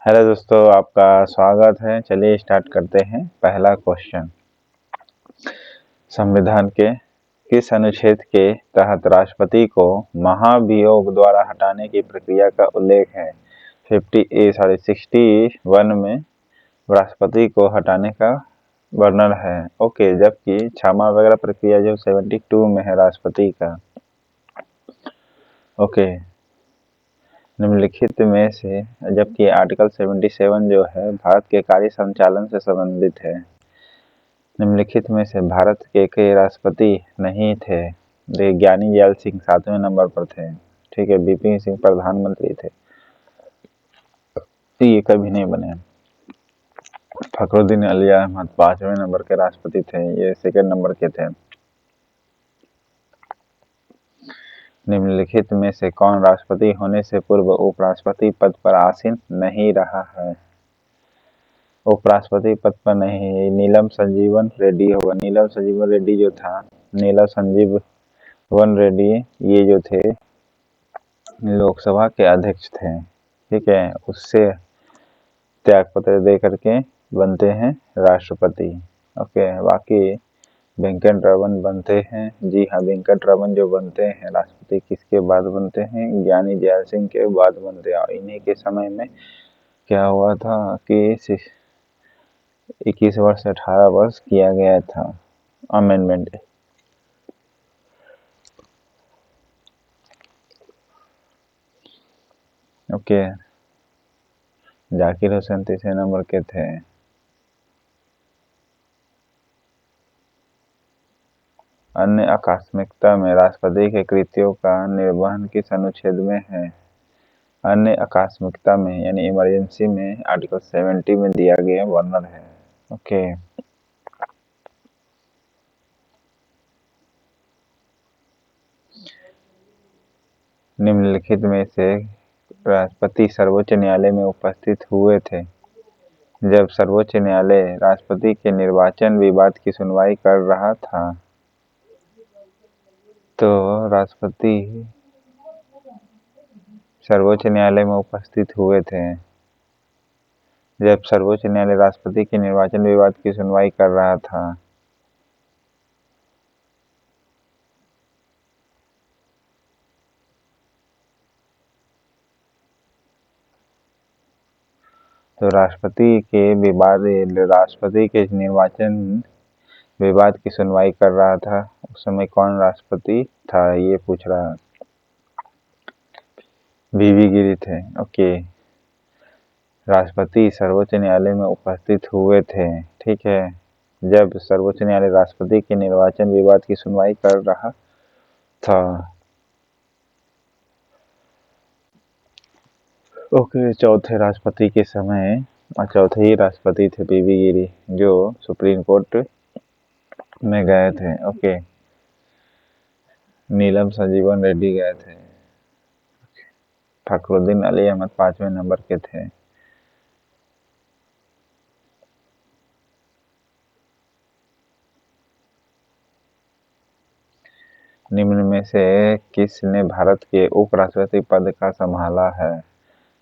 Hello दोस्तों, आपका स्वागत है। चलिए स्टार्ट करते हैं। पहला क्वेश्चन, संविधान के किस अनुच्छेद के तहत राष्ट्रपति को महाभियोग द्वारा हटाने की प्रक्रिया का उल्लेख है? 61 में राष्ट्रपति को हटाने का वर्णन है। ओके, जबकि क्षमा वगैरह प्रक्रिया जो 72 में है राष्ट्रपति का। ओके, निम्नलिखित में से, जबकि आर्टिकल 77 जो है भारत के कार्य संचालन से संबंधित है। निम्नलिखित में से भारत के राष्ट्रपति नहीं थे। ज्ञानी जैल सिंह 7वें नंबर पर थे। ठीक है, बीपी सिंह प्रधानमंत्री थे, तो ये कभी नहीं बने। फखरुद्दीन अली अहमद 5वें नंबर के राष्ट्रपति थे, ये सेकंड नंबर के थे। निम्नलिखित में से कौन राष्ट्रपति होने से पूर्व उपराष्ट्रपति पद पर आसीन नहीं रहा है? उपराष्ट्रपति पद पर नहीं, नीलम संजीवन रेड्डी होगा। नीलम संजीवन रेड्डी जो था, नीलम संजीवन रेड्डी ये जो थे लोकसभा के अध्यक्ष थे। ठीक है, उससे त्यागपत्र दे करके बनते हैं राष्ट्रपति। ओके, बाकी वेंकट रमन बनते हैं। जी हाँ, वेंकट रमन जो बनते हैं राष्ट्रपति किसके बाद बनते हैं? ज्ञानी जैल सिंह के बाद बनते हैं। और इन्हीं के समय में क्या हुआ था कि 21 वर्ष 18 वर्ष किया गया था amendment. Okay, Zakir Hussain 3 number के थे। अन्य आकस्मिकता में राष्ट्रपति के कृत्यों का निर्वहन किस अनुच्छेद में है? अन्य आकस्मिकता में यानी इमरजेंसी में आर्टिकल 70 में दिया गया वर्णन है। ओके, निम्नलिखित में से राष्ट्रपति सर्वोच्च न्यायालय में उपस्थित हुए थे जब सर्वोच्च न्यायालय राष्ट्रपति के निर्वाचन विवाद की सुनवाई कर रहा था। तो राष्ट्रपति सर्वोच्च न्यायालय में उपस्थित हुए थे जब सर्वोच्च न्यायालय राष्ट्रपति के निर्वाचन विवाद की सुनवाई कर रहा था। तो राष्ट्रपति के निर्वाचन विवाद की सुनवाई कर रहा था, उस समय कौन राष्ट्रपति था ये पूछ रहा है। वीवी गिरी थे। ओके, राष्ट्रपति सर्वोच्च न्यायालय में उपस्थित हुए थे, ठीक है, जब सर्वोच्च न्यायालय राष्ट्रपति के निर्वाचन विवाद की सुनवाई कर रहा था। ओके, चौथे राष्ट्रपति के समय चौथे ही राष्ट्रपति थे वीवी गिरी जो सुप्रीम कोर्ट में गए थे। ओके, नीलम संजीवन रेड्डी गए थे। फखरुद्दीन अली अहमद 5वें नंबर के थे। निम्न में से किसने भारत के उपराष्ट्रपति पद का संभाला है?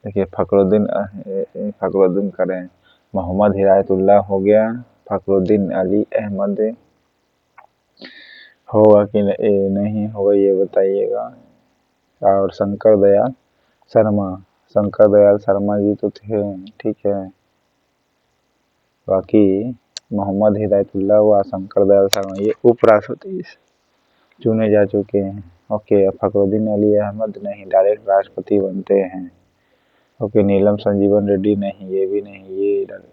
देखिए, फखरुद्दीन करें, मोहम्मद हिदायतुल्लाह हो गया, फखरुद्दीन अली अहमद होगा कि नहीं होगा ये बताइएगा। और शंकर दयाल शर्मा जी तो थे, ठीक है। बाकी मोहम्मद हिदायतुल्लाह व शंकर दयाल शर्मा ये उपराष्ट्रपति चुने जा चुके हैं। ओके, फखरुद्दीन अली अहमद नहीं, डायरेक्ट राष्ट्रपति बनते हैं। ओके, नीलम संजीवन रेड्डी नहीं, ये भी नहीं,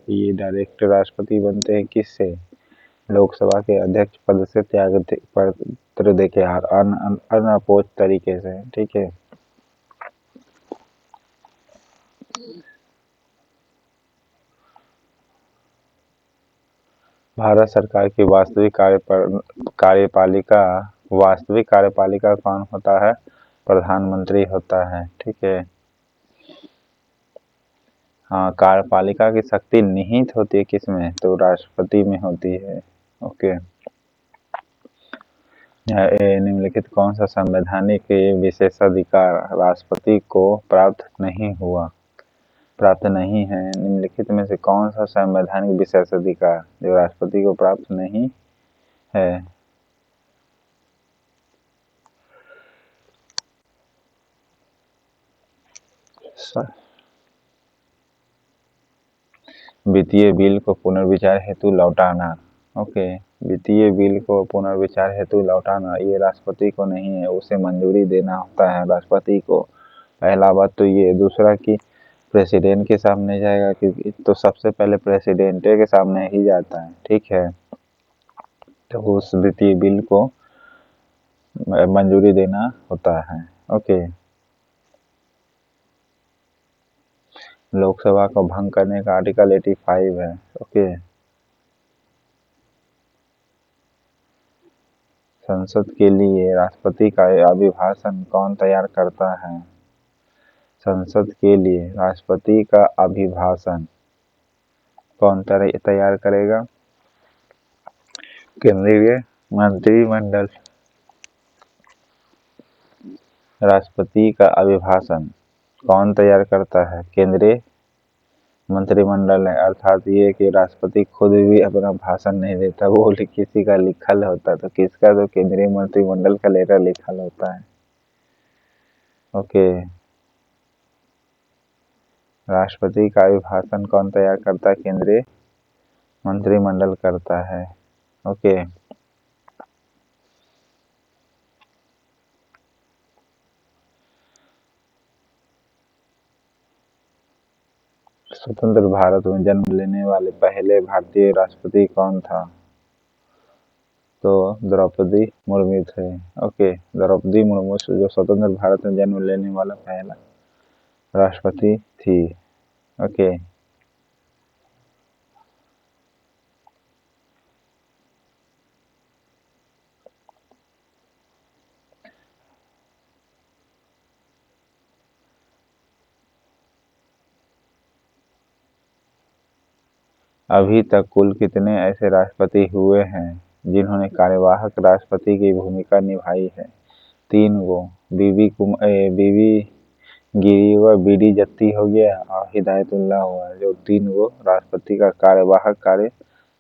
ये डायरेक्ट राष्ट्रपति बनते हैं। किससे? लोकसभा के अध्यक्ष पद से त्याग पत्र देके अनअपोज तरीके से, ठीक है। भारत सरकार की वास्तविक कार्यपालिका कौन होता है? प्रधानमंत्री होता है, ठीक है। हाँ, कार्यपालिका की शक्ति निहित होती है किसमें? तो राष्ट्रपति में होती है। ओके, निम्नलिखित कौन सा संवैधानिक विशेषाधिकार राष्ट्रपति को प्राप्त नहीं हुआ? प्राप्त नहीं है। निम्नलिखित में से कौन सा संवैधानिक विशेषाधिकार जो राष्ट्रपति को प्राप्त नहीं है? वित्तीय बिल को पुनर्विचार हेतु लौटाना। ओके, वित्तीय बिल को पुनर्विचार हेतु लौटाना ये राष्ट्रपति को नहीं है, उसे मंजूरी देना होता है राष्ट्रपति को। पहला बात तो ये। दूसरा कि प्रेसिडेंट के सामने जाएगा, क्योंकि तो सबसे पहले प्रेसिडेंट के सामने ही जाता है, ठीक है। तो उस वित्तीय बिल को मंजूरी देना होता है। ओके, लोकसभा को भंग करने का आर्टिकल 85 है। ओके, संसद के लिए राष्ट्रपति का अभिभाषण कौन तैयार करता है? संसद के लिए राष्ट्रपति का अभिभाषण कौन तैयार करेगा? केंद्रीय मंत्रिमंडल। राष्ट्रपति का अभिभाषण कौन तैयार करता है? केंद्रीय मंत्रिमंडल है। अर्थात ये कि राष्ट्रपति खुद भी अपना भाषण नहीं देता, वो किसी का लिखल होता। तो किसका? तो केंद्रीय मंत्रिमंडल का लेटर लिखल होता है। ओके, राष्ट्रपति का अभिभाषण कौन तैयार करता है? केंद्रीय मंत्रिमंडल करता है। ओके, स्वतंत्र भारत में जन्म लेने वाले पहले भारतीय राष्ट्रपति कौन था? तो द्रौपदी मुर्मू थे। ओके, द्रौपदी मुर्मू जो स्वतंत्र भारत में जन्म लेने वाला पहला राष्ट्रपति थी। ओके, अभी तक कुल कितने ऐसे राष्ट्रपति हुए हैं जिन्होंने कार्यवाहक राष्ट्रपति की भूमिका निभाई है? 3 गो। बीबी गिरी व बीडी जत्ती हो गया और हिदायतुल्लाह हुआ, जो 3 गो राष्ट्रपति का कार्यवाहक कार्य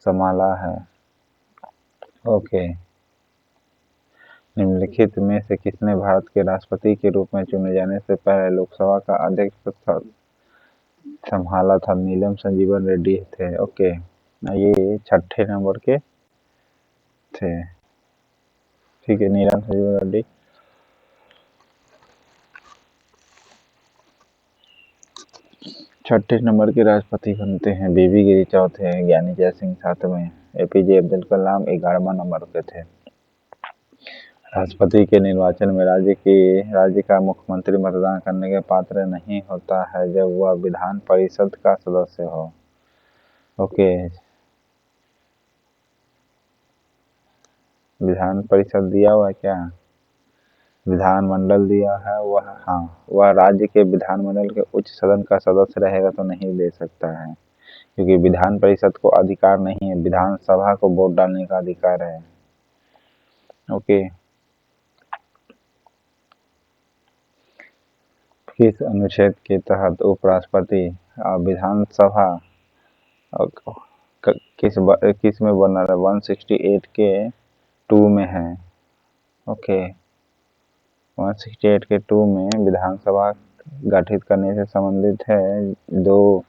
संभाला है। ओके, निम्नलिखित में से किसने भारत के राष्ट्रपति के रूप में चुने जाने से पहले लोकसभा का अध्यक्ष पद संभाला था? नीलम संजीवन रेड्डी थे। ओके, ये 6ठे नंबर के थे, ठीक है। नीलम संजीवन रेड्डी 6ठे नंबर के राष्ट्रपति बनते हैं। बीबी गिरी चौथे हैं, ज्ञानी जय सिंह 7वें, एपीजे अब्दुल कलाम 11वां नंबर के थे। राष्ट्रपति के निर्वाचन में राज्य का मुख्यमंत्री मतदान करने के पात्र नहीं होता है जब वह विधान परिषद का सदस्य हो। ओके, विधान परिषद दिया हुआ है क्या? विधानमंडल दिया है वह। हाँ, वह राज्य के विधानमंडल के उच्च सदन का सदस्य रहेगा तो नहीं दे सकता है, क्योंकि विधान परिषद को अधिकार नहीं है, विधानसभा को वोट डालने का अधिकार है। ओके, किस अनुच्छेद के तहत उपराष्ट्रपति विधानसभा किस में बना है? 168 के 2 में है। ओके, 168 के 2 में विधानसभा गठित करने से संबंधित है। 2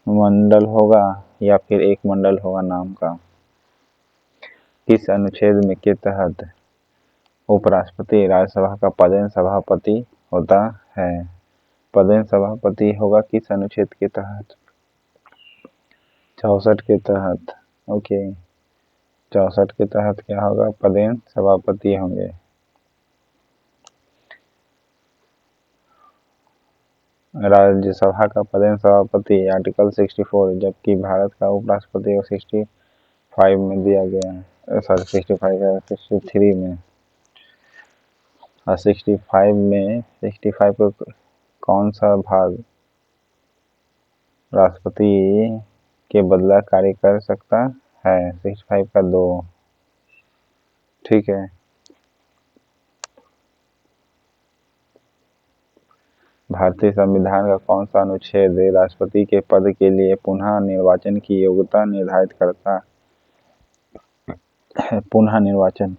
मंडल होगा या फिर 1 मंडल होगा नाम का। किस अनुच्छेद में के तहत उपराष्ट्रपति राज्यसभा का पदेन सभापति होता है? पदेन सभापति होगा किस अनुच्छेद के तहत? 64 के तहत। ओके, 64 के तहत क्या होगा? पदेन सभापति होंगे। राज्यसभा का पदेन सभापति आर्टिकल 64, जबकि भारत का उपराष्ट्रपति को 65 में दिया गया है। सॉरी, 63 में। और 65 को कौन सा भाग राष्ट्रपति के बदला कार्य कर सकता है? 65 का 2, ठीक है। भारतीय संविधान का कौन सा अनुच्छेद राष्ट्रपति के पद के लिए पुनः निर्वाचन की योग्यता निर्धारित करता है? पुनः निर्वाचन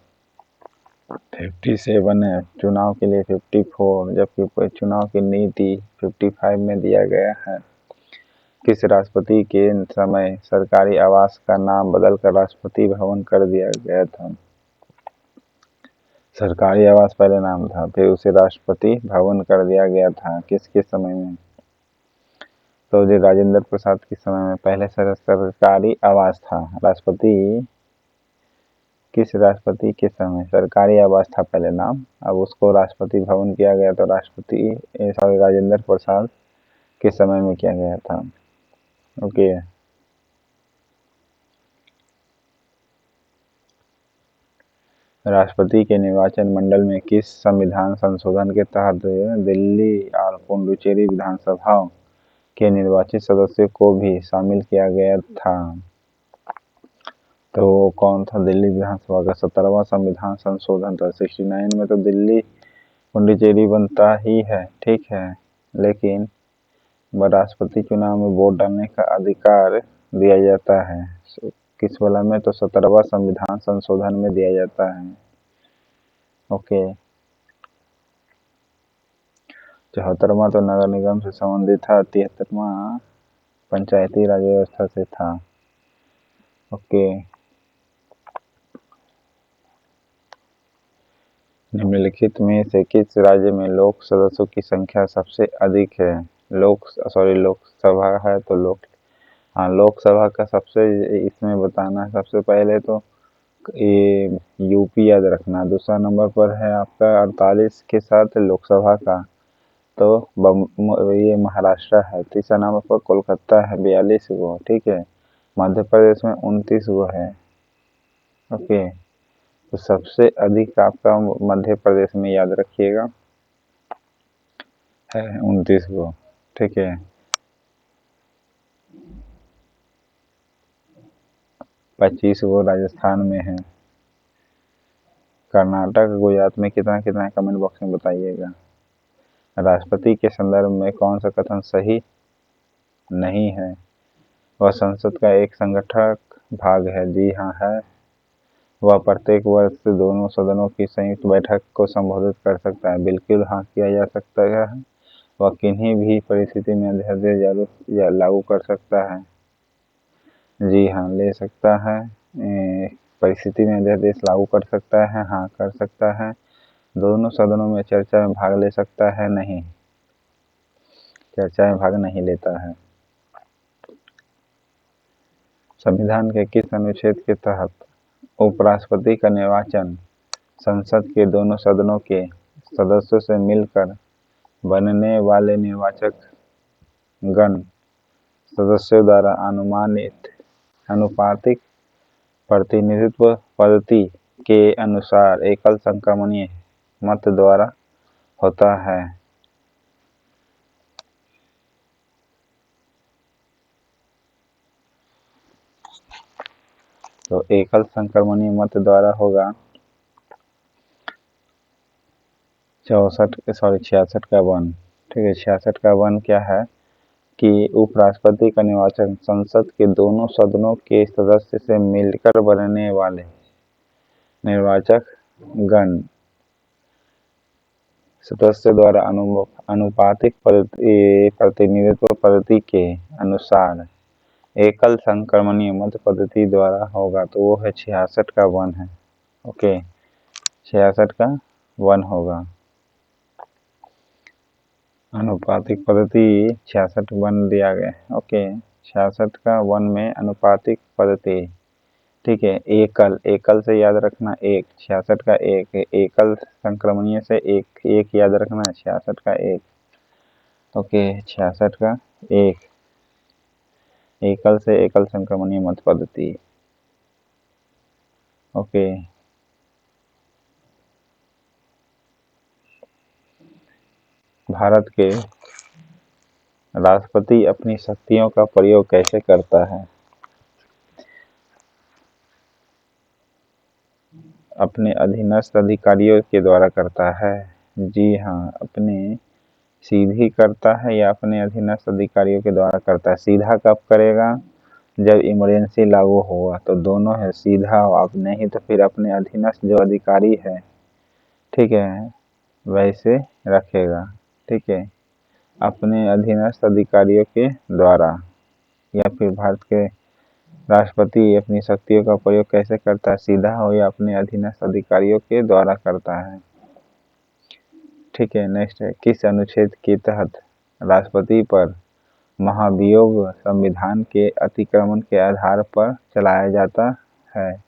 57 है, चुनाव के लिए 54, जबकि चुनाव की नीति 55 में दिया गया है। किस राष्ट्रपति के समय सरकारी आवास का नाम बदलकर राष्ट्रपति भवन कर दिया गया था? सरकारी आवास पहले नाम था, फिर उसे राष्ट्रपति भवन कर दिया गया था। किसके समय में? तो जी राजेंद्र प्रसाद के समय में पहले सरकारी आवास था। राष्ट्रपति किस राष्ट्रपति के समय सरकारी आवास था पहले नाम, अब उसको राष्ट्रपति भवन किया गया, तो राजेंद्र प्रसाद के समय में किया गया था। ओके, राष्ट्रपति के निर्वाचन मंडल में किस संविधान संशोधन के तहत दिल्ली और पुडुचेरी विधानसभाओं के निर्वाचित सदस्यों को भी शामिल किया गया था? तो कौन था? दिल्ली विधानसभा का 17वां संविधान संशोधन था। 69 में तो दिल्ली पुडुचेरी बनता ही है, ठीक है, लेकिन राष्ट्रपति चुनाव में वोट डालने का अधिकार दिया जाता है किस वाला में? तो 17वां संविधान संशोधन में दिया जाता है। ओके, 74वां तो नगर निगम से संबंधित था। 73वां पंचायती राज व्यवस्था से था। ओके, निम्नलिखित में से किस राज्य में लोक सदस्यों की संख्या सबसे अधिक है? लोकसभा है तो लोकसभा का सबसे इसमें बताना है। सबसे पहले तो ये यूपी याद रखना, दूसरा नंबर पर है आपका 48 के साथ लोकसभा का, तो ये महाराष्ट्र है। तीसरा नंबर पर कोलकाता है 42 गो, ठीक है। मध्य प्रदेश में 29 गो है। ओके, तो सबसे अधिक आपका मध्य प्रदेश में याद रखिएगा है 29 गो, ठीक है। 25 गो राजस्थान में है। कर्नाटक गुजरात में कितना कितना है कमेंट बॉक्स में बताइएगा। राष्ट्रपति के संदर्भ में कौन सा कथन सही नहीं है? वह संसद का एक संगठक भाग है। जी हाँ है। वह प्रत्येक वर्ष दोनों सदनों की संयुक्त बैठक को संबोधित कर सकता है। बिल्कुल हाँ किया जा सकता है। वह किन्हीं भी परिस्थिति में अध्यादेश लागू कर सकता है। जी हाँ, ले सकता है। परिस्थिति में अध्यादेश लागू कर सकता है, हाँ कर सकता है। दोनों सदनों में चर्चा में भाग ले सकता है? नहीं, चर्चा में भाग नहीं लेता है। संविधान के किस अनुच्छेद के तहत उपराष्ट्रपति का निर्वाचन संसद के दोनों सदनों के सदस्यों से मिलकर बनने वाले निर्वाचक गण सदस्यों द्वारा अनुपातिक प्रतिनिधित्व पद्धति के अनुसार एकल संक्रमणीय मत द्वारा होता है? तो एकल संक्रमणीय मत द्वारा होगा 66 का 1, ठीक है। 66 का 1 क्या है कि उपराष्ट्रपति का निर्वाचन संसद के दोनों सदनों के सदस्य से मिलकर बनने वाले निर्वाचक गण सदस्यों द्वारा अनुपातिक प्रतिनिधित्व पद्धति के अनुसार एकल संक्रमणीय मत पद्धति द्वारा होगा। तो वो है 66 का 1 है। ओके, 66 का 1 होगा। अनुपातिक पद्धति 66 1 दिया गया है। ओके, 66 का 1 में अनुपातिक पद्धति, ठीक है। एकल से याद रखना 1, 66 का 1, एकल संक्रमणीय से 1 याद रखना, 66 का 1। ओके, 66 का 1, एकल से एकल संक्रमणीय मत पद्धति। ओके, भारत के राष्ट्रपति अपनी शक्तियों का प्रयोग कैसे करता है? अपने अधीनस्थ अधिकारियों के द्वारा करता है। जी हाँ, अपने सीधी करता है या अपने अधीनस्थ अधिकारियों के द्वारा करता है। सीधा कब करेगा? जब इमरजेंसी लागू होगा, तो दोनों है, सीधा आप नहीं तो फिर अपने अधीनस्थ जो अधिकारी है, ठीक है, वैसे रखेगा, ठीक है, अपने अधीनस्थ अधिकारियों के द्वारा। या फिर भारत के राष्ट्रपति अपनी शक्तियों का प्रयोग कैसे करता है? सीधा हो या अपने अधीनस्थ अधिकारियों के द्वारा करता है, ठीक है। नेक्स्ट है, किस अनुच्छेद के तहत राष्ट्रपति पर महाभियोग संविधान के अतिक्रमण के आधार पर चलाया जाता है?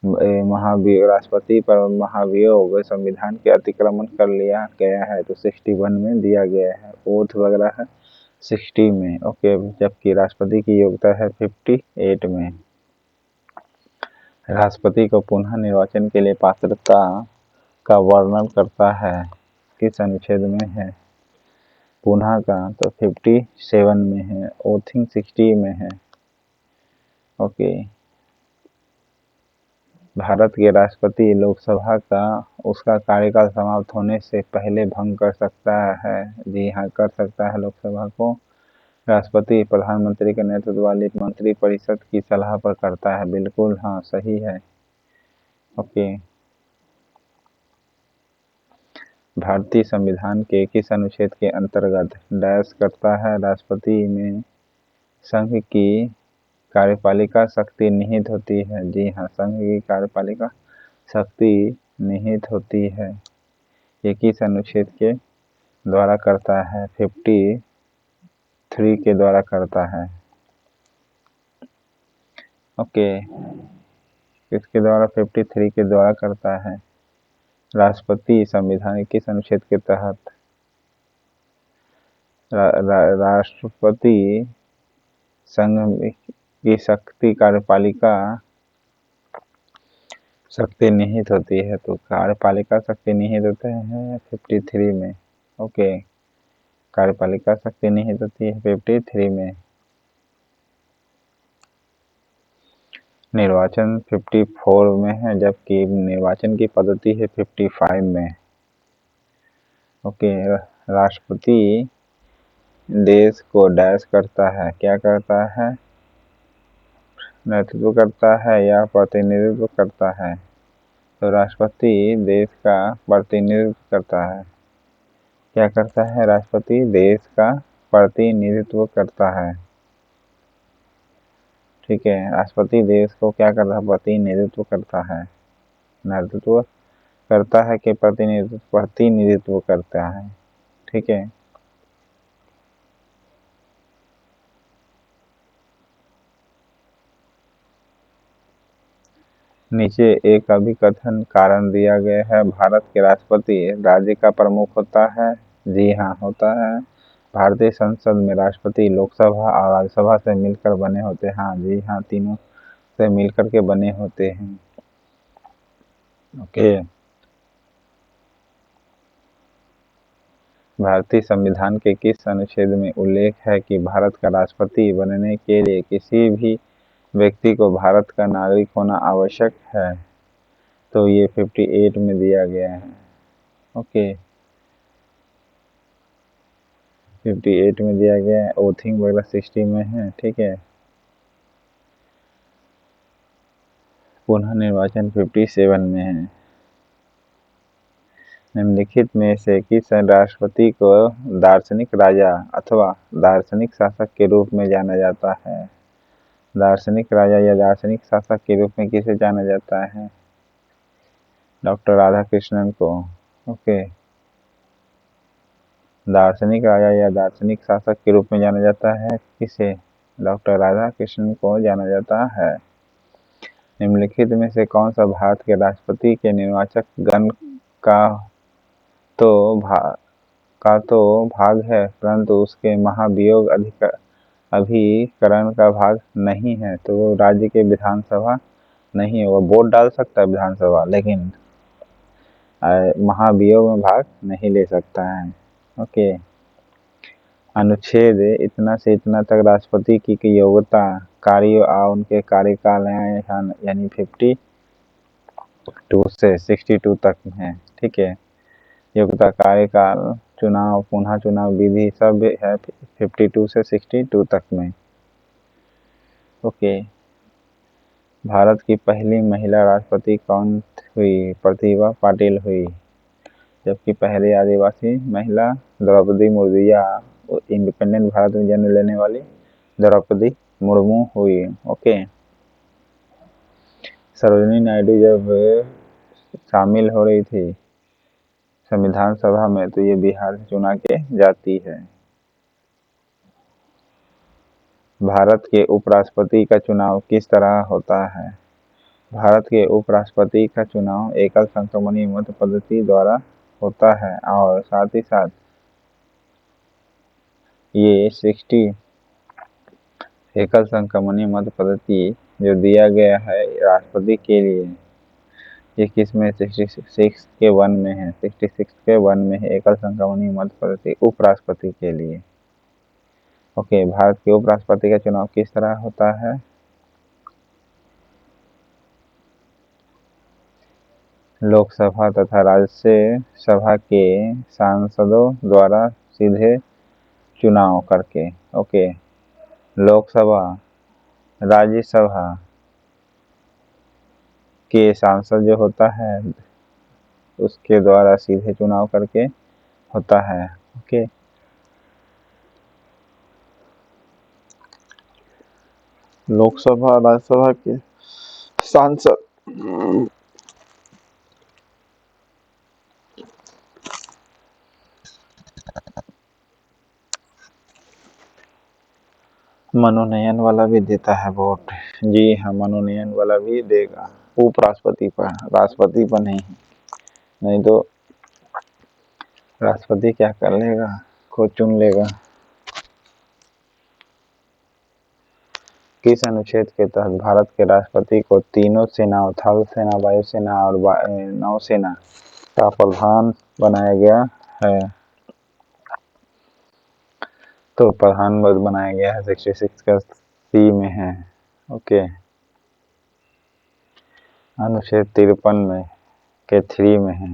राष्ट्रपति पर महाभियोग संविधान के अतिक्रमण कर लिया गया है तो 61 में दिया गया है, ओथ वगैरह है 60 में, ओके। जबकि राष्ट्रपति की योग्यता है 58 में। राष्ट्रपति को पुनः निर्वाचन के लिए पात्रता का वर्णन करता है, किस अनुच्छेद में है पुनः का? तो 57 में है, ओथिंग 60 में है, ओके। भारत के राष्ट्रपति लोकसभा का उसका कार्यकाल समाप्त होने से पहले भंग कर सकता है। जी हाँ, कर सकता है। लोकसभा को राष्ट्रपति प्रधानमंत्री के नेतृत्व वाली मंत्रिपरिषद की सलाह पर करता है। बिल्कुल हाँ, सही है, ओके। भारतीय संविधान के किस अनुच्छेद के अंतर्गत डैश करता है? राष्ट्रपति में संघ की कार्यपालिका शक्ति निहित होती है। जी हाँ, संघ की कार्यपालिका शक्ति निहित होती है। ये किस अनुच्छेद के द्वारा करता है? 53 के द्वारा करता है, ओके। किसके द्वारा? 53 के द्वारा करता है। राष्ट्रपति संविधान के किस अनुच्छेद के तहत राष्ट्रपति संघ की शक्ति कार्यपालिका शक्ति निहित होती है? तो कार्यपालिका शक्ति निहित होते हैं 53 में, ओके। कार्यपालिका शक्ति निहित होती है 53 में। निर्वाचन 54 में है, जबकि निर्वाचन की पद्धति है 55 में, ओके। राष्ट्रपति देश को डैश करता है, क्या करता है? नेतृत्व करता है या प्रतिनिधित्व करता है? तो राष्ट्रपति देश का प्रतिनिधित्व करता है। क्या करता है? राष्ट्रपति देश का प्रतिनिधित्व करता है, ठीक है। राष्ट्रपति देश को क्या करता है? प्रतिनिधित्व करता है। नेतृत्व करता है कि प्रतिनिधित्व करता है, ठीक है। नीचे एक अभिकथन कारण दिया गया है। भारत के राष्ट्रपति राज्य का प्रमुख होता है। जी हाँ, होता है। भारतीय संसद में राष्ट्रपति लोकसभा और राज्यसभा से मिलकर बने होते हैं। हाँ जी हाँ, तीनों से मिलकर के बने होते हैं, ओके। भारतीय संविधान के किस अनुच्छेद में उल्लेख है कि भारत का राष्ट्रपति बनने के लिए किसी भी व्यक्ति को भारत का नागरिक होना आवश्यक है? तो ये 58 में दिया गया है, ओके। 58 में दिया गया है, ओथिंग वगैरह 60 में है, ठीक है। पुनः निर्वाचन 57 में है। निम्नलिखित में से किस राष्ट्रपति को दार्शनिक राजा अथवा दार्शनिक शासक के रूप में जाना जाता है? दार्शनिक राजा या दार्शनिक शासक के रूप में किसे जाना जाता है? डॉक्टर राधाकृष्णन को, ओके। दार्शनिक राजा या दार्शनिक शासक के रूप में जाना जाता है किसे? डॉक्टर राधाकृष्णन को जाना जाता है। निम्नलिखित में से कौन सा भारत के राष्ट्रपति के निर्वाचक गण का तो भाग है, परंतु उसके महाभियोग अभिकरण का भाग नहीं है? तो वो राज्य के विधानसभा नहीं है। वो वोट डाल सकता है विधानसभा, लेकिन महाभियोग में भाग नहीं ले सकता है, ओके। अनुच्छेद इतना से इतना तक राष्ट्रपति की योग्यता, कार्य और उनके कार्यकाल यानी 52 से 62 तक है, ठीक है। योग्यता, कार्यकाल, चुनाव, पुनः चुनाव विधि सब है 52 से 62 तक में। ओके। भारत की पहली महिला राष्ट्रपति कौन हुई? प्रतिभा पाटिल हुई। जबकि पहली आदिवासी महिला द्रौपदी मुर्मू या इंडिपेंडेंट भारत में जन्म लेने वाली द्रौपदी मुर्मू हुई। ओके। सरोजिनी नायडू जब शामिल हो रही थी संविधान सभा में तो ये बिहार से चुना के जाती है। भारत के उपराष्ट्रपति का चुनाव किस तरह होता है? भारत के उपराष्ट्रपति का चुनाव एकल संक्रमणीय मत पद्धति द्वारा होता है और साथ ही साथ ये 60 एकल संक्रमणीय मत पद्धति जो दिया गया है राष्ट्रपति के लिए, ये किस में 66 के 1 में है। 66 के 1 में है एकल संक्रमणीय मत पद्धति उपराष्ट्रपति के लिए। ओके। भारत के उपराष्ट्रपति का चुनाव किस तरह होता है? लोकसभा तथा राज्यसभा के सांसदों द्वारा सीधे चुनाव करके। ओके। लोकसभा, राज्यसभा के सांसद जो होता है उसके द्वारा सीधे चुनाव करके होता है। ओके। लोकसभा, राज्यसभा के सांसद मनोनयन वाला भी देता है वोट। जी हाँ, मनोनयन वाला भी देगा उपराष्ट्रपति पर, राष्ट्रपति पर नहीं तो राष्ट्रपति क्या कर लेगा, खुद चुन लेगा। किस अनुच्छेद के तहत भारत के राष्ट्रपति को तीनों सेनाओं थल सेना, वायुसेना और नौसेना का प्रधान बनाया गया है? तो प्रधान बनाया गया है 66 का C में है। ओके। अनुच्छेद 53 में के 3 में है।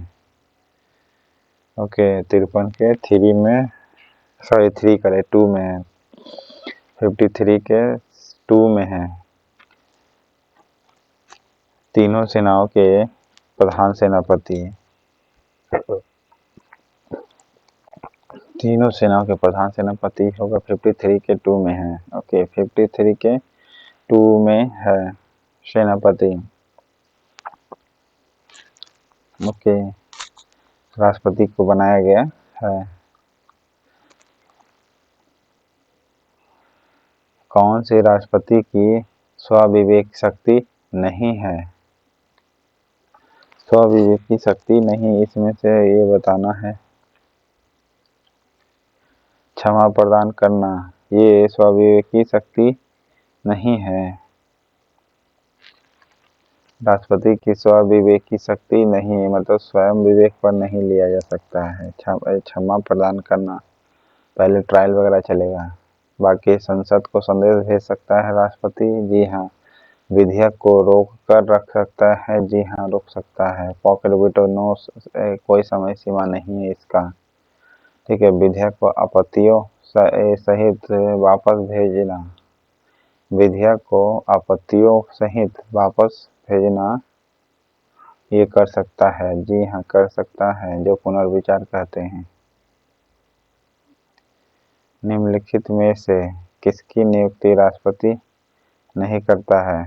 ओके। 53 के 3 में, सॉरी 3 करे 2 में है। 53 के 2 में है। तीनों सेनाओं के प्रधान सेनापति, तीनों सेनाओं के प्रधान सेनापति होगा 53 के 2 में है। ओके। 53 के 2 में है सेनापति। ओके। राष्ट्रपति को बनाया गया है। कौन से राष्ट्रपति की स्वविवेक शक्ति नहीं है? स्वविवेक की शक्ति नहीं, इसमें से ये बताना है। क्षमा प्रदान करना, ये स्वविवेक की शक्ति नहीं है। राष्ट्रपति की स्वविवेक की शक्ति नहीं है, मतलब स्वयं विवेक पर नहीं लिया जा सकता है। क्षमा प्रदान करना, पहले ट्रायल वगैरह चलेगा। बाकी संसद को संदेश भेज सकता है राष्ट्रपति। जी हाँ। विधेयक को रोक कर रख सकता है। जी हाँ, रोक सकता है। पॉकेट वीटो नो, कोई समय सीमा नहीं है इसका। ठीक है। विधेयक को आपत्तियों सहित वापस भेजना, विधेयक को आपत्तियों सहित वापस भेजना ये कर सकता है। जी हाँ, कर सकता है, जो पुनर्विचार कहते हैं। निम्नलिखित में से किसकी नियुक्ति राष्ट्रपति नहीं करता है?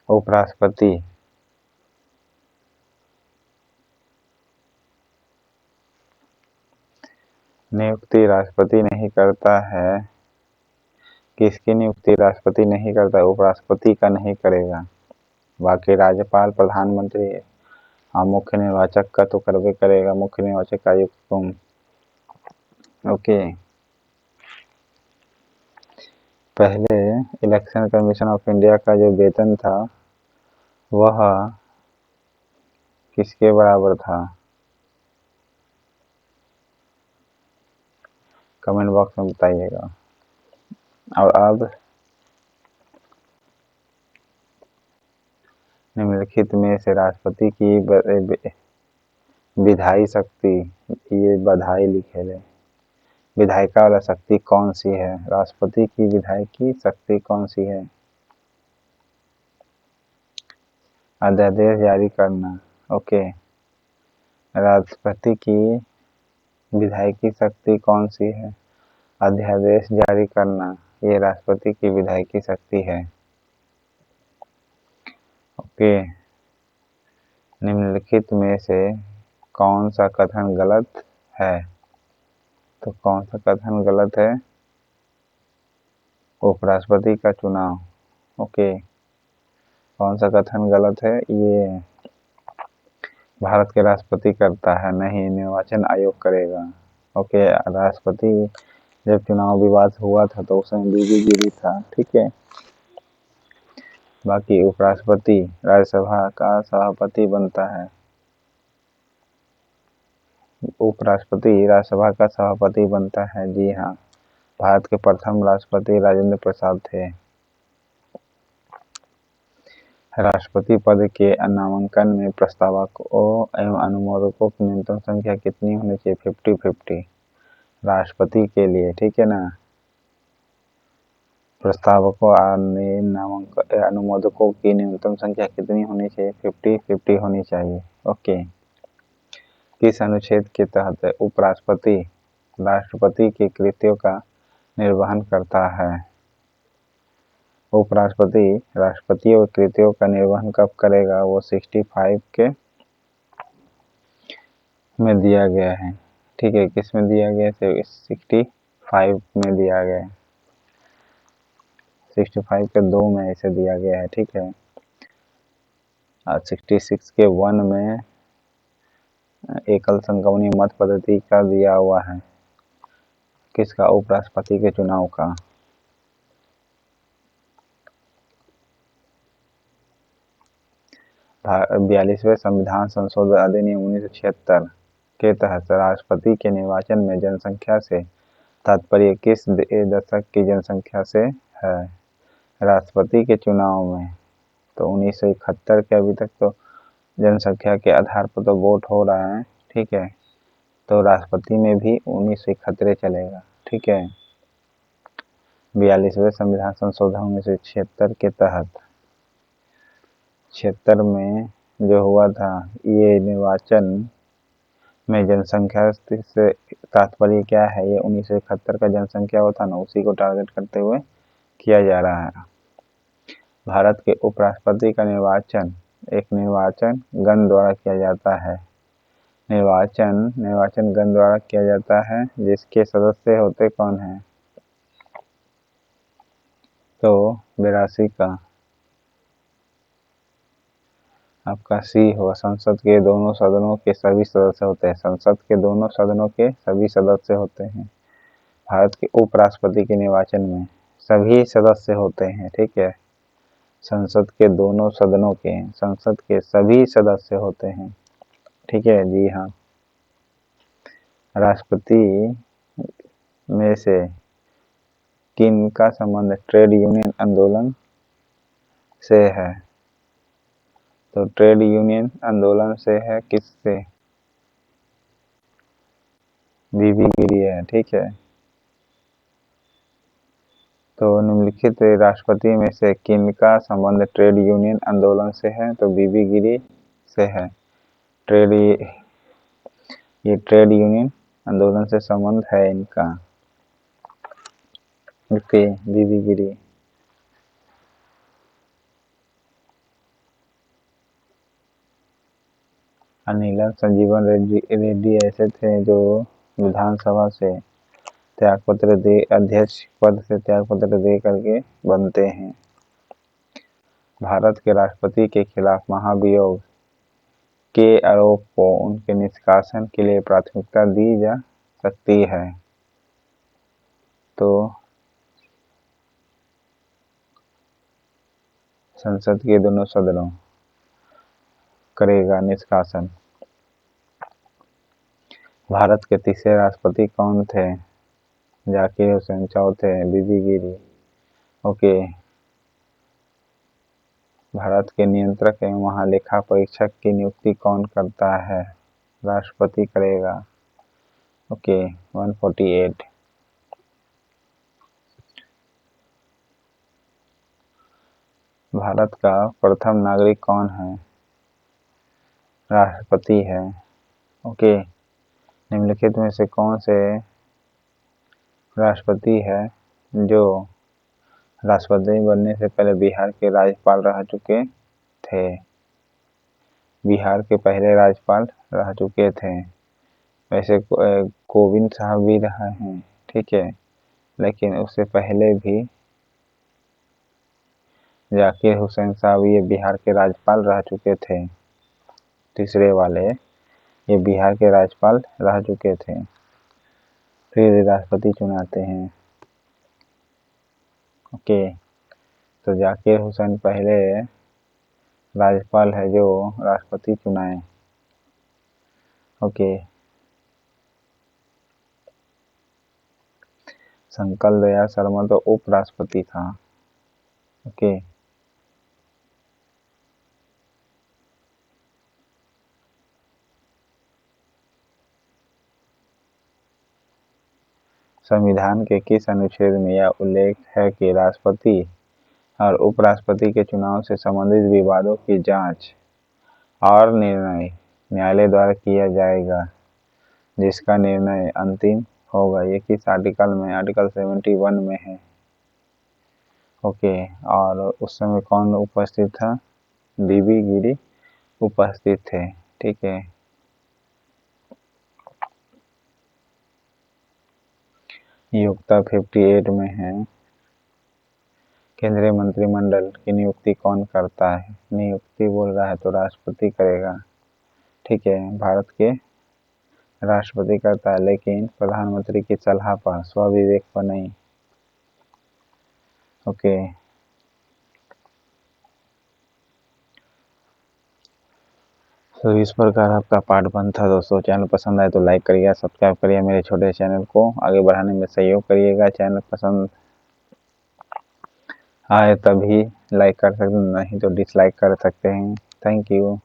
उपराष्ट्रपति। नियुक्ति राष्ट्रपति नहीं करता है। किसकी नियुक्ति राष्ट्रपति नहीं करता? उपराष्ट्रपति का नहीं करेगा। बाकी राज्यपाल, प्रधानमंत्री हाँ, मुख्य निर्वाचक का तो करवे करेगा, मुख्य निर्वाचक आयुक्त तुम। ओके। पहले इलेक्शन कमीशन ऑफ इंडिया का जो वेतन था वह किसके बराबर था? कमेंट बॉक्स में बताइएगा। और अब निम्नलिखित में से राष्ट्रपति की विधायी शक्ति, ये बधाई लिखे ले, विधायिका वाला शक्ति कौन सी है? राष्ट्रपति की विधायिकी शक्ति कौन सी है? अध्यादेश जारी करना। ओके, राष्ट्रपति की विधायिकी शक्ति कौन सी है? अध्यादेश जारी करना, ये राष्ट्रपति की विधायिकी शक्ति है। ओके, निम्नलिखित में से कौन सा कथन गलत है? तो कौन सा कथन गलत है? उपराष्ट्रपति का चुनाव। ओके, कौन सा कथन गलत है? ये भारत के राष्ट्रपति करता है, नहीं, निर्वाचन आयोग करेगा। ओके, राष्ट्रपति जब चुनाव विवाद हुआ था तो उसमें बीबी गिरी था, ठीक है। बाकी उपराष्ट्रपति राज्यसभा का सभापति बनता है। उपराष्ट्रपति राज्यसभा का सभापति बनता है, जी हाँ। भारत के प्रथम राष्ट्रपति राजेंद्र प्रसाद थे। राष्ट्रपति पद के नामांकन में प्रस्तावकों एवं अनुमोदकों की न्यूनतम संख्या कितनी होनी चाहिए? 50-50 राष्ट्रपति के लिए, ठीक है ना। प्रस्तावकों और अनुमोदकों की न्यूनतम संख्या कितनी होनी चाहिए? 50-50 होनी चाहिए। ओके, किस अनुच्छेद के तहत उपराष्ट्रपति राष्ट्रपति के कृत्यों का निर्वहन करता है? उपराष्ट्रपति राष्ट्रपतियों के कृत्यों का निर्वहन कब करेगा? वो 65 के में दिया गया है, ठीक है। किस में दिया गया है? 65 में दिया गया है। 65 के 2 में इसे दिया गया है, ठीक है। और 66 के 1 में एकल संगमनी मत पद्धति का दिया हुआ है। किसका? उपराष्ट्रपति के चुनाव का। बयालीसवें संविधान संशोधन अधिनियम 1976 के तहत राष्ट्रपति के निर्वाचन में जनसंख्या से तात्पर्य किस दशक की जनसंख्या से है? राष्ट्रपति के चुनाव में तो 1971 के अभी तक तो जनसंख्या के आधार पर तो वोट हो रहा है, ठीक है। तो राष्ट्रपति में भी 1971 चलेगा, ठीक है। 42वें संविधान संशोधन 1976 के तहत 76 में जो हुआ था, ये निर्वाचन में जनसंख्या से तात्पर्य क्या है? ये 1971 का जनसंख्या होता ना, उसी को टारगेट करते हुए किया जा रहा है। भारत के उपराष्ट्रपति का निर्वाचन एक निर्वाचन गण द्वारा किया जाता है। निर्वाचन गण द्वारा किया जाता है, जिसके सदस्य होते कौन हैं? तो 82 का आपका सी होगा। संसद के दोनों सदनों के सभी सदस्य होते हैं। संसद के दोनों सदनों के सभी सदस्य होते हैं। भारत के उपराष्ट्रपति के निर्वाचन में सभी सदस्य होते हैं, ठीक है। संसद के दोनों सदनों के संसद के सभी सदस्य होते हैं, ठीक है, जी हाँ। राष्ट्रपति में से किन का संबंध ट्रेड यूनियन आंदोलन से है? तो ट्रेड यूनियन आंदोलन से है, किससे? बीबी गिरी है, ठीक है। तो निम्नलिखित राष्ट्रपति में से किन का संबंध ट्रेड यूनियन आंदोलन से है? तो बीबी गिरी से है। ये ट्रेड यूनियन आंदोलन से संबंध है इनका। ओके, बीबी गिरी। नीलम संजीवन रेड्डी ऐसे थे जो विधानसभा से त्यागपत्र दे अध्यक्ष पद से त्यागपत्र दे करके बनते हैं। भारत के राष्ट्रपति के खिलाफ महाभियोग के आरोप को उनके निष्कासन के लिए प्राथमिकता दी जा सकती है। तो संसद के दोनों सदनों करेगा निष्कासन। भारत के तीसरे राष्ट्रपति कौन थे? जाकिर हुसैन। चौथे बीबी गिरी। ओके, भारत के नियंत्रक एवं महालेखा परीक्षक की नियुक्ति कौन करता है? राष्ट्रपति करेगा। ओके 148। भारत का प्रथम नागरिक कौन है? राष्ट्रपति है। ओके, निम्नलिखित में से कौन से राष्ट्रपति है जो राष्ट्रपति बनने से पहले बिहार के राज्यपाल रह चुके थे? बिहार के पहले राज्यपाल रह चुके थे। वैसे कोविंद साहब भी रहे हैं, ठीक है, लेकिन उससे पहले भी जाकिर हुसैन साहब ये बिहार के राज्यपाल रह चुके थे। तीसरे वाले ये बिहार के राज्यपाल रह चुके थे। फिर राष्ट्रपति चुनाते हैं। ओके, तो जाकिर हुसैन पहले राज्यपाल है जो राष्ट्रपति चुनाए। ओके, शंकर दयाल शर्मा तो उपराष्ट्रपति था। ओके, संविधान के किस अनुच्छेद में यह उल्लेख है कि राष्ट्रपति और उपराष्ट्रपति के चुनाव से संबंधित विवादों की जांच और निर्णय न्यायालय द्वारा किया जाएगा, जिसका निर्णय अंतिम होगा? ये किस आर्टिकल में? आर्टिकल 71 में है। ओके, और उस समय कौन उपस्थित था? बीबी गिरी उपस्थित थे, ठीक है। योग्यता 58 में है, केंद्रीय मंत्रिमंडल की नियुक्ति कौन करता है? नियुक्ति बोल रहा है तो राष्ट्रपति करेगा, ठीक है। भारत के राष्ट्रपति करता है, लेकिन प्रधानमंत्री की सलाह पर, स्वविवेक पर नहीं। ओके, तो इस प्रकार आपका पार्ट 1 था दोस्तों। चैनल पसंद आए तो लाइक करिएगा, सब्सक्राइब करिए, मेरे छोटे चैनल को आगे बढ़ाने में सहयोग करिएगा। चैनल पसंद आए तभी लाइक कर सकते हैं, नहीं तो डिसलाइक कर सकते हैं। Thank you.